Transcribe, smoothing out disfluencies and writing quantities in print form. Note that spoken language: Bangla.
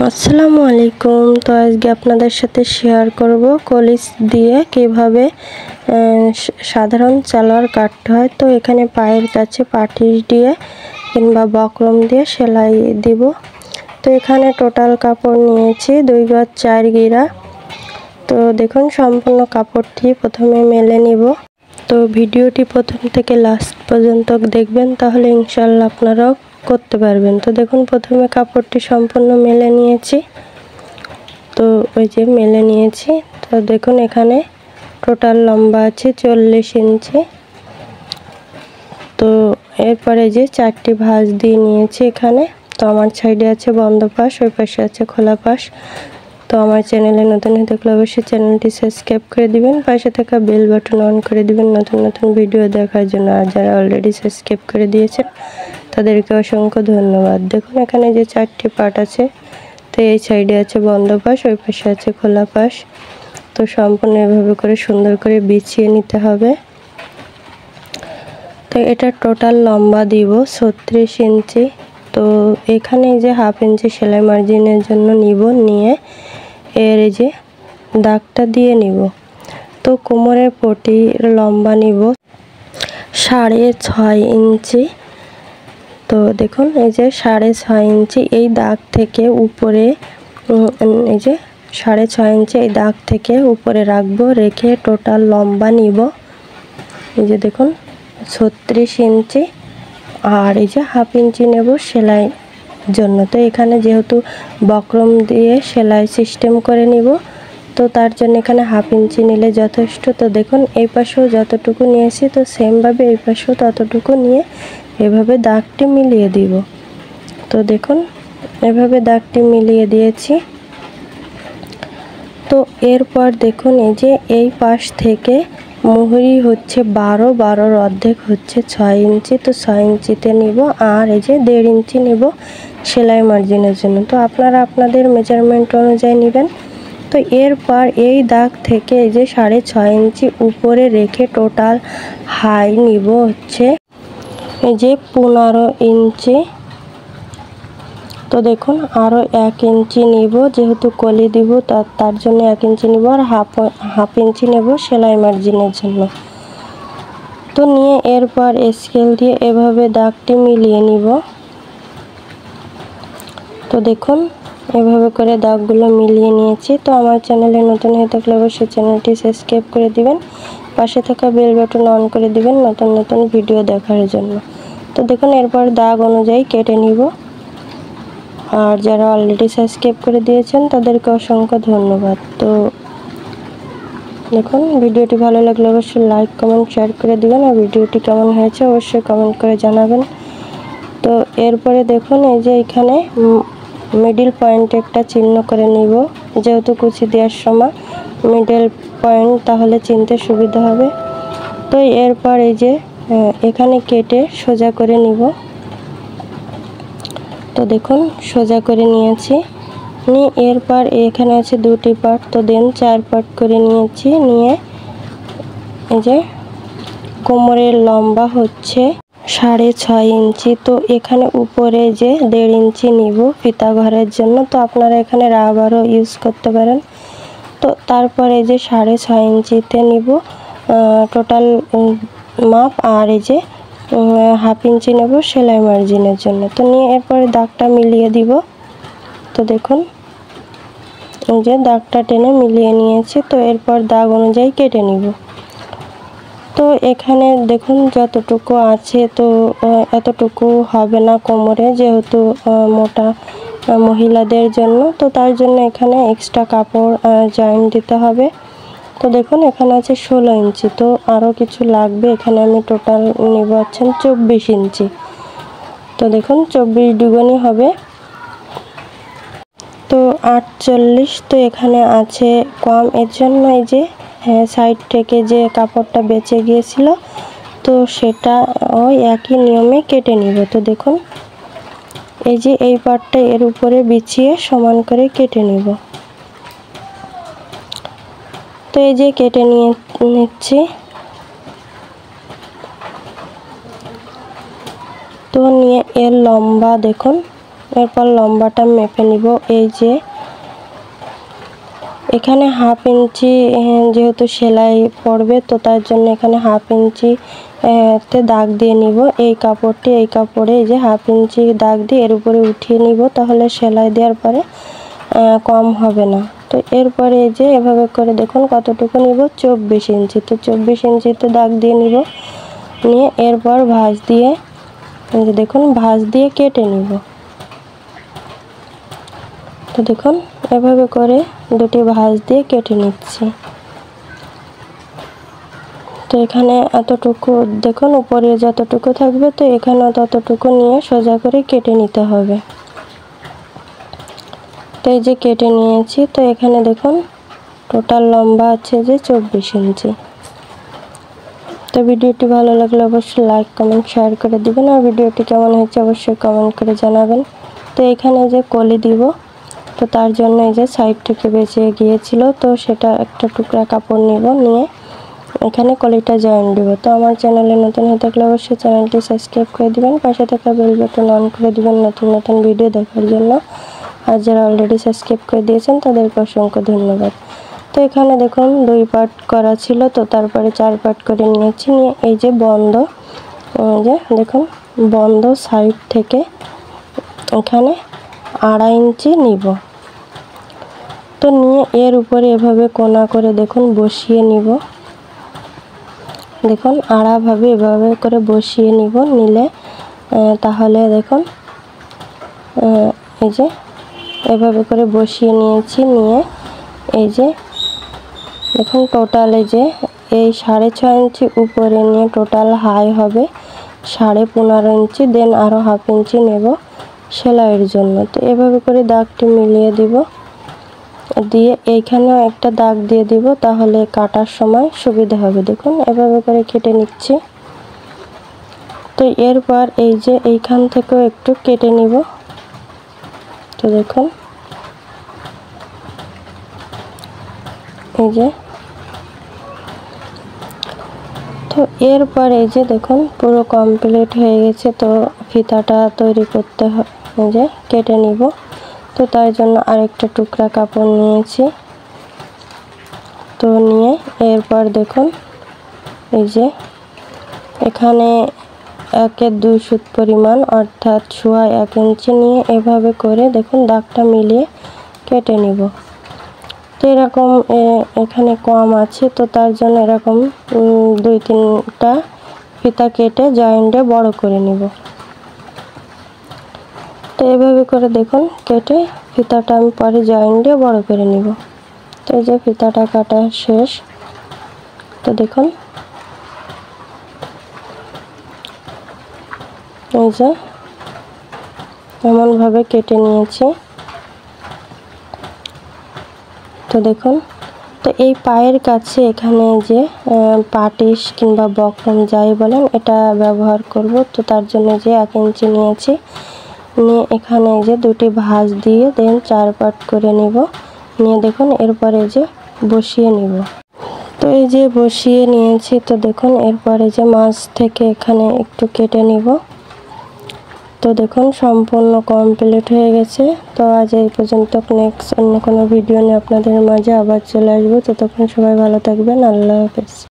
আসসালামু আলাইকুম। তো আজকে আপনাদের সাথে শেয়ার করব কলিজ দিয়ে কিভাবে সাধারণ সালোয়ার কাটতে হয়। তো এখানে পায়ের কাছে পাটিশ দিয়ে কিংবা বক্রম দিয়ে সেলাই দিব। তো এখানে টোটাল কাপড় নিয়েছি 2 গজ 4 গিরা। তো দেখুন সম্পূর্ণ কাপড়টি প্রথমে মেলে নিব। তো ভিডিওটি প্রথম থেকে লাস্ট পর্যন্ত দেখবেন, তাহলে ইনশাআল্লাহ আপনারাও করতে পারবেন। তো দেখুন প্রথমে কাপড়টি সম্পূর্ণ মেলে নিয়েছি। তো ওই যে মেলে নিয়েছি। তো দেখুন এখানে টোটাল লম্বা আছে 40 ইঞ্চি। তো এরপরে যে 4টি ভাঁজ দিয়ে নিয়েছি এখানে। তো আমার সাইডে আছে বন্ধ পাশ, ওই পাশে আছে খোলা পাশ। তো আমার চ্যানেলে নতুন হয়ে থাকলে অবশ্যই চ্যানেলটি সাবস্ক্রাইব করে দিবেন, পাশে থাকা বেল বাটন অন করে দিবেন নতুন নতুন ভিডিও দেখার জন্য। আর যারা অলরেডি সাবস্ক্রাইব করে দিয়েছেন তাদেরকে অসংখ্য ধন্যবাদ। দেখুন এখানে যে 4টি পার্ট আছে, তো এই সাইডে আছে বন্ধ পাশ, ওই পাশে আছে খোলা পাশ। তো সম্পূর্ণ এভাবে করে সুন্দর করে বিছিয়ে নিতে হবে। তো এটা টোটাল লম্বা দিব 36 ইঞ্চি। তো এখানে যে হাফ ইঞ্চি সেলাই মার্জিনের জন্য নিব, নিয়ে এর এই যে দাগটা দিয়ে নিব। তো কোমরের পটির লম্বা নিব 6.5 ইঞ্চি। তো দেখুন এই যে 6.5 ইঞ্চি, এই দাগ থেকে উপরে এই যে 6.5 ইঞ্চি এই দাগ থেকে উপরে রাখবো, রেখে টোটাল লম্বা নিব এই যে দেখুন 36 ইঞ্চি। আর এই যে হাফ ইঞ্চি নেব সেলাই জন্য। তো এখানে যেহেতু বক্রম দিয়ে সেলাই সিস্টেম করে নিব, তো তার জন্য এখানে হাফ ইঞ্চি নিলে যথেষ্ট। তো দেখুন এই পাশেও যতটুকু নিয়েছি, তো সেমভাবে এই পাশেও ততটুকু নিয়ে এভাবে দাগটি মিলিয়ে দিব। তো দেখুন এভাবে দাগটি মিলিয়ে দিয়েছি। তো এরপর দেখুন এই যে এই পাশ থেকে মুহুরি হচ্ছে 12 অর্ধেক হচ্ছে 6 ইঞ্চি। তো 6 ইঞ্চিতে নিব, আর এই যে 1.5 ইঞ্চি নিব সেলাই মার্জিনের জন্য। তো আপনারা আপনাদের মেজারমেন্ট অনুযায়ী নেবেন। তো এরপর এই দাগ থেকে এই যে 6.5 ইঞ্চি উপরে রেখে টোটাল হাই নিব হচ্ছে এই যে 15 ইঞ্চি। তো দেখুন আরও 1 ইঞ্চি নিব, যেহেতু কলি দিব তার জন্য 1 ইঞ্চি নিব, আর হাফ ইঞ্চি নেব সেলাই মার্জিনের জন্য। তো নিয়ে এরপর স্কেল দিয়ে এভাবে দাগটি মিলিয়ে নিব। তো দেখুন এভাবে করে দাগগুলো মিলিয়ে নিয়েছি। তো আমার চ্যানেলে নতুন হয়ে থাকলে অবশ্যই চ্যানেলটি সাবস্ক্রাইব করে দিবেন, পাশে থাকা বেল বাটন অন করে দিবেন নতুন নতুন ভিডিও দেখার জন্য। তো দেখুন এরপর দাগ অনুযায়ী কেটে নিব। আর যারা অলরেডি সাবস্ক্রাইব করে দিয়েছেন তাদেরকে অসংখ্য ধন্যবাদ। তো দেখুন ভিডিওটি ভালো লাগলে অবশ্যই লাইক কমেন্ট শেয়ার করে দিবেন, আর ভিডিওটি কেমন হয়েছে অবশ্যই কমেন্ট করে জানাবেন। তো এরপরে দেখুন এই যে এখানে মিডল পয়েন্টে একটা চিহ্ন করে নিব, যেহেতু কুচি দেওয়ার সময় মিডল পয়েন্ট, তাহলে চিনতে সুবিধা হবে। তো এরপর এই যে এখানে কেটে সোজা করে নিব। তো দেখুন সোজা করে নিয়েছি, নিয়ে এরপর এখানে আছে 2টি পার্ট, তো দেন 4 পার্ট করে নিয়েছি। নিয়ে এই যে কোমরের লম্বা হচ্ছে 6.5 ইঞ্চি। তো এখানে উপরে যে 1.5 ইঞ্চি নিব ফিতা ঘরের জন্য। তো আপনারা এখানে রাবারও ইউজ করতে পারেন। তো তারপরে এই যে 6.5 ইঞ্চিতে নিব টোটাল মাপ, আর এই যে হাফ ইঞ্চি নেব সেলাই মার্জিনের জন্য। তো নিয়ে এরপরে দাগটা মিলিয়ে দিব। তো দেখুন এই যে দাগটা টেনে মিলিয়ে নিয়েছি। তো এরপর দাগ অনুযায়ী কেটে নিব। তো এখানে দেখুন যতটুকু আছে, তো এতটুকু হবে না কোমরে, যেহেতু মোটা মহিলাদের জন্য। তো তার জন্য এখানে এক্সট্রা কাপড় জয়েন্ট দিতে হবে। তো দেখুন এখানে আছে 16 ইঞ্চি। তো আরও কিছু লাগবে, এখানে আমি টোটাল নিব হচ্ছেন 24 ইঞ্চি। তো দেখুন 24 দুগুণই হবে তো 48। তো এখানে আছে কম, এর জন্য এই যে সাইড থেকে যে কাপড়টা বেঁচে গিয়েছিল, তো সেটা ওই একই নিয়মে কেটে নিব। তো দেখুন এই যে এই পার্টটা এর উপরে বিছিয়ে সমান করে কেটে নিব। তো এই যে কেটে নিচ্ছি। তো নিয়ে এর লম্বা দেখুন এরপর লম্বাটা মেপে নিব। এই যে এখানে 1/2 ইঞ্চি যেহেতু সেলাই পড়বে, তো তার জন্য এখানে 1/2 ইঞ্চি তে দাগ দিয়ে নিব। এই কাপড়টি এই কাপড়ে এই যে 1/2 ইঞ্চি দাগ দিয়ে এর উপরে উঠিয়ে নিব, তাহলে সেলাই দেওয়ার পরে কম হবে না। তো এরপরে এই যে এভাবে করে দেখুন কতটুকু নিব, 24 ইঞ্চি। তো 24 ইঞ্চিতে দাগ দিয়ে নিব, নিয়ে এরপর ভাঁজ দিয়ে এই যে দেখুন ভাঁজ দিয়ে কেটে নিব। তো দেখুন এভাবে করে দুটি ভাঁজ দিয়ে কেটে নিচ্ছি। তো এখানে এতটুকু দেখুন উপরে যতটুকু থাকবে, তো এখানেও ততটুকু নিয়ে সোজা করে কেটে নিতে হবে। তো এই যে কেটে নিয়েছি। তো এখানে দেখুন টোটাল লম্বা আছে যে 24 ইঞ্চি। তো ভিডিওটি ভালো লাগলে অবশ্যই লাইক কমেন্ট শেয়ার করে দিবেন, আর ভিডিওটি কেমন হয়েছে অবশ্যই কমেন্ট করে জানাবেন। তো এখানে যে কলি দিব, তো তার জন্য এই যে সাইড থেকে বেঁচে গিয়েছিল, তো সেটা একটা টুকরা কাপড় নিব, নিয়ে এখানে কলিটা জয়েন দিব। তো আমার চ্যানেলে নতুন হয়ে থাকলে অবশ্যই চ্যানেলটি সাবস্ক্রাইব করে দিবেন, পাশে থাকা বেল বাটন অন করে দিবেন নতুন নতুন ভিডিও দেখার জন্য। আর যারা অলরেডি সাবস্ক্রাইব করে দিয়েছেন তাদেরকে অসংখ্য ধন্যবাদ। তো এখানে দেখুন 2 পার্ট করা ছিল, তো তারপরে 4 পার্ট করে নিয়েছি। নিয়ে এই যে বন্ধ, এই যে দেখুন বন্ধ সাইড থেকে এখানে 2.5 ইঞ্চি নিব। তো নিয়ে এর উপরে এভাবে কোনা করে দেখুন বসিয়ে নিব। দেখুন আড়াভাবে এভাবে করে বসিয়ে নিব, নিলে তাহলে দেখুন এই যে এভাবে করে বসিয়ে নিয়েছি। নিয়ে এই যে দেখুন টোটাল এই যে এই 6.5 ইঞ্চি উপরে নিয়ে টোটাল হাই হবে 15.5 ইঞ্চি, দেন আরও 1/2 ইঞ্চি নেব সেলাইয়ের জন্য। তো এভাবে করে দাগটি মিলিয়ে দিব, দিয়ে এইখানেও একটা দাগ দিয়ে দিব, তাহলে কাটার সময় সুবিধা হবে। দেখুন এভাবে করে কেটে নিচ্ছি। তো এরপর এই যে এইখান থেকেও একটু কেটে নিব। তো দেখুন এই যে, তো এরপর এই যে দেখুন পুরো কমপ্লিট হয়ে গেছে। তো ফিতাটা তৈরি করতে এই যে কেটে নিব। তো তার জন্য আরেকটা টুকরা কাপড় নিয়েছি। তো নিয়ে এরপর দেখুন এই যে এখানে 1/2 সুত পরিমাণ অর্থাৎ 1/4 ইঞ্চি নিয়ে এভাবে করে দেখুন দাগটা মিলিয়ে কেটে নিব। তো এরকম এখানে কম আছে, তো তার জন্য এরকম 2-3টা ফিতা কেটে জয়েন্টে বড় করে নিব। তো এভাবে করে দেখুন কেটে ফিতাটা আমি পরে জয়েন্টে বড় করে নিব। তো এই যে ফিতাটা কাটা শেষ। তো দেখুন এই যে এমনভাবে কেটে নিয়েছি। তো দেখুন, তো এই পায়ের কাছে এখানে যে পাটিস কিংবা বক্রম যাই বলেন এটা ব্যবহার করব। তো তার জন্য যে 1 ইঞ্চি নিয়েছি, নিয়ে এখানে যে 2টি ভাঁজ দিয়ে দেন 4 পার্ট করে নিব। নিয়ে দেখুন এরপরে যে বসিয়ে নিব। তো এই যে বসিয়ে নিয়েছি। তো দেখুন এরপরে যে মাঝ থেকে এখানে একটু কেটে নিব। তো দেখুন সম্পূর্ণ কমপ্লিট হয়ে গেছে। তো আজ এই পর্যন্ত, নেক্সট অন্য কোনো ভিডিও নিয়ে আপনাদের মাঝে আবার চলে আসবো। ততক্ষণ সবাই ভালো থাকবেন। আল্লাহ হাফেজ।